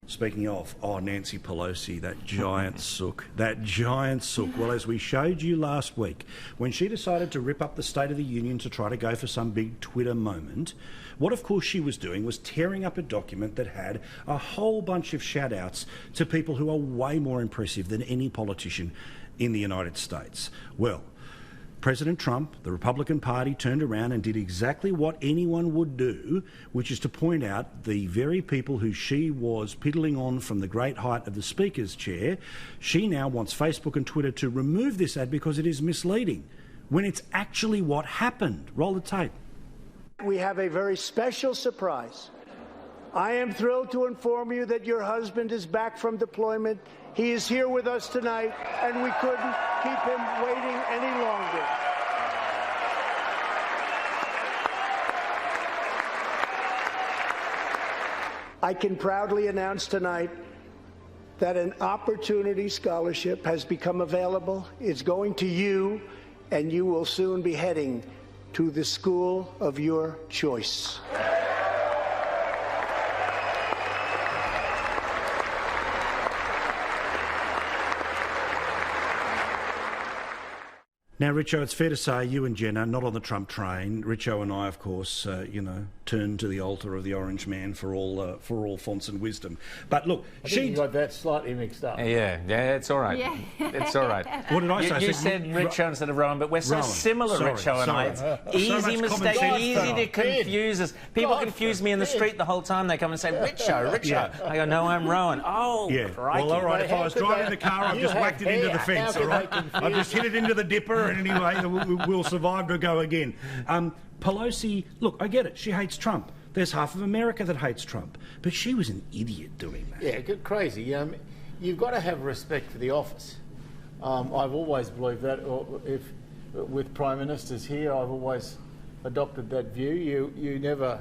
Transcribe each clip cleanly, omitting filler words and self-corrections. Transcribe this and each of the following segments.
Speaking of, Nancy Pelosi, that giant sook. Well, as we showed you last week, when she decided to rip up the State of the Union to try to go for some big Twitter moment, what of course she was doing was tearing up a document that had a whole bunch of shout-outs to people who are way more impressive than any politician in the United States. Well, President Trump, the Republican Party, turned around and did exactly what anyone would do, which is to point out the very people who she was piddling on from the great height of the Speaker's chair. She now wants Facebook and Twitter to remove this ad because it is misleading, when it's actually what happened. Roll the tape. We have a very special surprise. I am thrilled to inform you that your husband is back from deployment. He is here with us tonight, and we couldn't keep him waiting any longer. I can proudly announce tonight that an Opportunity Scholarship has become available. It's going to you, and you will soon be heading to the school of your choice. Now, Richo, it's fair to say you and Jenna, not on the Trump train. Richo and I, of course, turned to the altar of the Orange Man for all fonts and wisdom. But look, I think you got that slightly mixed up. Yeah, it's all right. Yeah. It's all right. What did I say? You said Richo instead of Rowan, but we're so similar, Richo and I. It's easy mistake, easy to confuse us. People confuse me in the street the whole time. They come and say, Richo. Yeah. I go, no, I'm Rowan. Oh, yeah. crikey. Well, all right, if I was driving the car, I've just whacked it into the fence, all right? I've just hit it into the dipper, and anyway, we'll survive to go again. Pelosi, look, I get it. She hates Trump. There's half of America that hates Trump. But she was an idiot doing that. Yeah, crazy. You've got to have respect for the office. I've always believed that. With Prime Ministers here, I've always adopted that view. You never,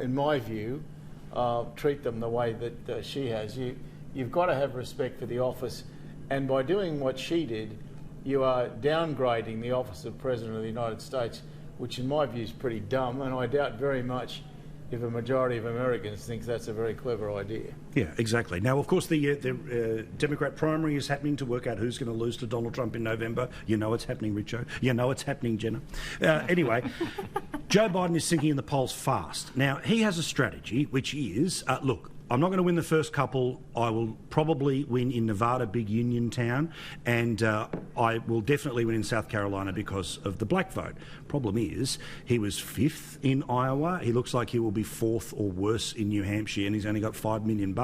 in my view, treat them the way that she has. You've got to have respect for the office. And by doing what she did, you are downgrading the office of President of the United States, which in my view is pretty dumb, and I doubt very much if a majority of Americans think that's a very clever idea. Yeah, exactly. Now, of course, the Democrat primary is happening to work out who's going to lose to Donald Trump in November. You know it's happening, Richo. You know it's happening, Jenna. Anyway, Joe Biden is sinking in the polls fast. Now, he has a strategy, which is, look, I'm not going to win the first couple. I will probably win in Nevada, big union town, and I will definitely win in South Carolina because of the black vote. Problem is, he was 5th in Iowa. He looks like he will be 4th or worse in New Hampshire, and he's only got $5 million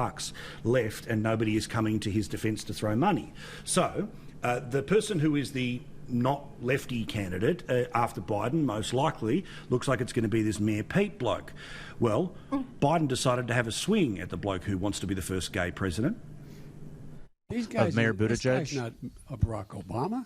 left, and nobody is coming to his defence to throw money. So the person who is the not lefty candidate after Biden, most likely, looks like it's going to be this Mayor Pete bloke. Well, Biden decided to have a swing at the bloke who wants to be the first gay president. These guys, Mayor Buttigieg? This guy's not a Barack Obama.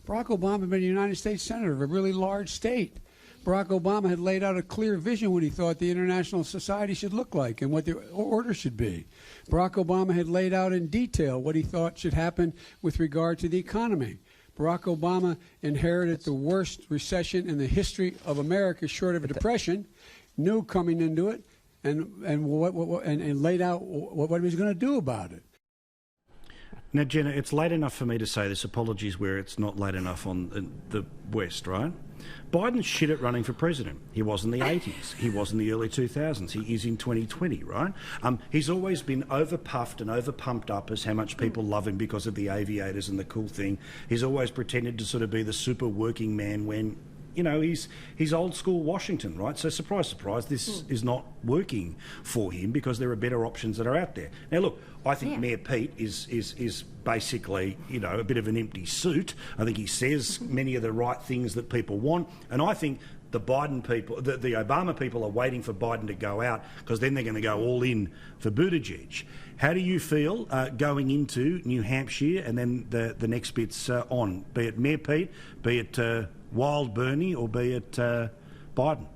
Barack Obama had been a United States Senator of a really large state. Barack Obama had laid out a clear vision what he thought the international society should look like and what the order should be. Barack Obama had laid out in detail what he thought should happen with regard to the economy. Barack Obama inherited the worst recession in the history of America, short of a depression, knew coming into it, and laid out what he was going to do about it. Now, Jenna, it's late enough for me to say this. Apologies where it's not late enough on the West, right? Biden's shit at running for president. He was in the 80s. He was in the early 2000s. He is in 2020, right? He's always been overpuffed and overpumped up as how much people love him because of the aviators and the cool thing. He's always pretended to sort of be the super working man when, you know, he's old school Washington, right? So surprise, surprise, this is not working for him because there are better options that are out there. Now, look, I think Mayor Pete is basically, you know, a bit of an empty suit. I think he says many of the right things that people want, and I think the Biden people, the Obama people are waiting for Biden to go out because then they're going to go all in for Buttigieg. How do you feel going into New Hampshire and then the next bits on, be it Mayor Pete, be it Wild Bernie, or be it Biden?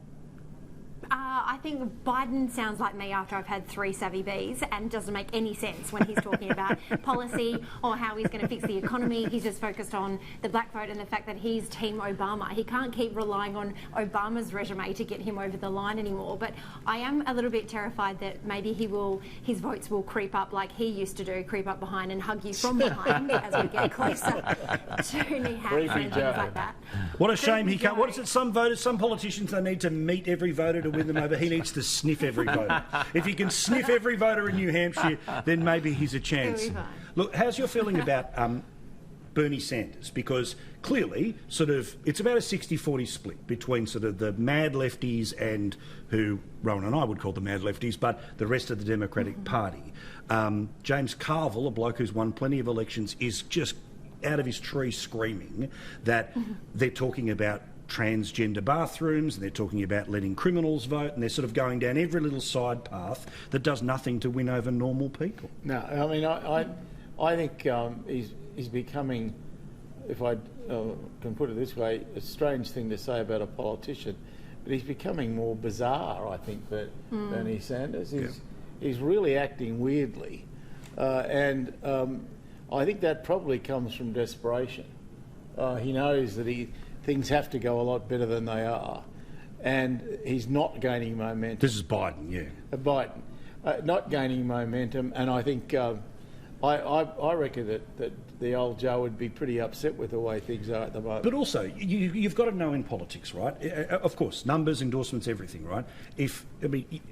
I think Biden sounds like me after I've had 3 savvy bees and doesn't make any sense when he's talking about policy or how he's going to fix the economy. He's just focused on the black vote and the fact that he's Team Obama. He can't keep relying on Obama's resume to get him over the line anymore. But I am a little bit terrified that maybe his votes will creep up like he used to do, creep up behind and hug you from behind as we get closer to knee hats and things like that. What a shame he can't. What is it? Some voters, some politicians, they need to meet every voter to win them over. He needs to sniff every voter. If he can sniff every voter in New Hampshire, then maybe he's a chance. Look, how's your feeling about Bernie Sanders? Because clearly, it's about a 60-40 split between sort of the mad lefties and who Rowan and I would call the mad lefties, but the rest of the Democratic Party. James Carville, a bloke who's won plenty of elections, is just out of his tree screaming that they're talking about transgender bathrooms and they're talking about letting criminals vote, and they're sort of going down every little side path that does nothing to win over normal people. No, I mean, I think he's becoming, if I can put it this way, a strange thing to say about a politician, but he's becoming more bizarre, I think, that Bernie Sanders. He's really acting weirdly. And I think that probably comes from desperation. He knows that things have to go a lot better than they are, and he's not gaining momentum. This is Biden, yeah. Biden, not gaining momentum, and I think I reckon that the old Joe would be pretty upset with the way things are at the moment. But also, you've got to know in politics, right? Of course, numbers, endorsements, everything, right?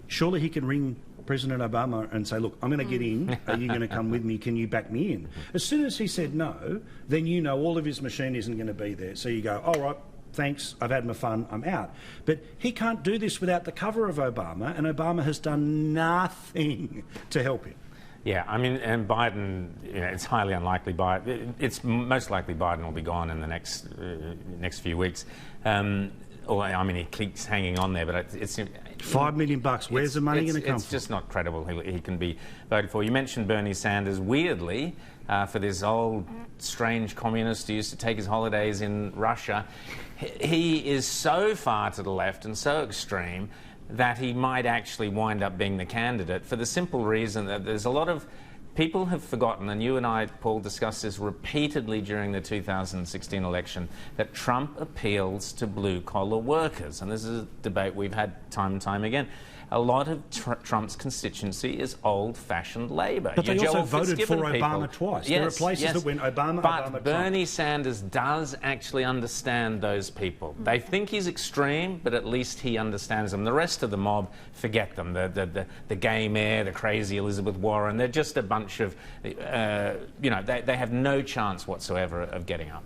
Surely he can ring President Obama and say, look, I'm going to get in, are you going to come with me, can you back me in? As soon as he said no, then you know all of his machine isn't going to be there. So you go, all right, thanks, I've had my fun, I'm out. But he can't do this without the cover of Obama, and Obama has done nothing to help him. Yeah, I mean, and Biden, it's highly unlikely. It's most likely Biden will be gone in the next few weeks. He keeps hanging on there, but it's $5 million. Where's the money going to come from? It's just not credible. He can be voted for. You mentioned Bernie Sanders. Weirdly, for this old, strange communist who used to take his holidays in Russia, he is so far to the left and so extreme that he might actually wind up being the candidate, for the simple reason that there's a lot of people have forgotten, and you and I, Paul, discussed this repeatedly during the 2016 election, that Trump appeals to blue-collar workers. And this is a debate we've had time and time again. A lot of Trump's constituency is old-fashioned Labour. But they also voted for Obama twice. Yes, there are places that went Obama, but Bernie Sanders does actually understand those people. They think he's extreme, but at least he understands them. The rest of the mob, forget them. The gay mayor, the crazy Elizabeth Warren, they're just a bunch of, they have no chance whatsoever of getting up.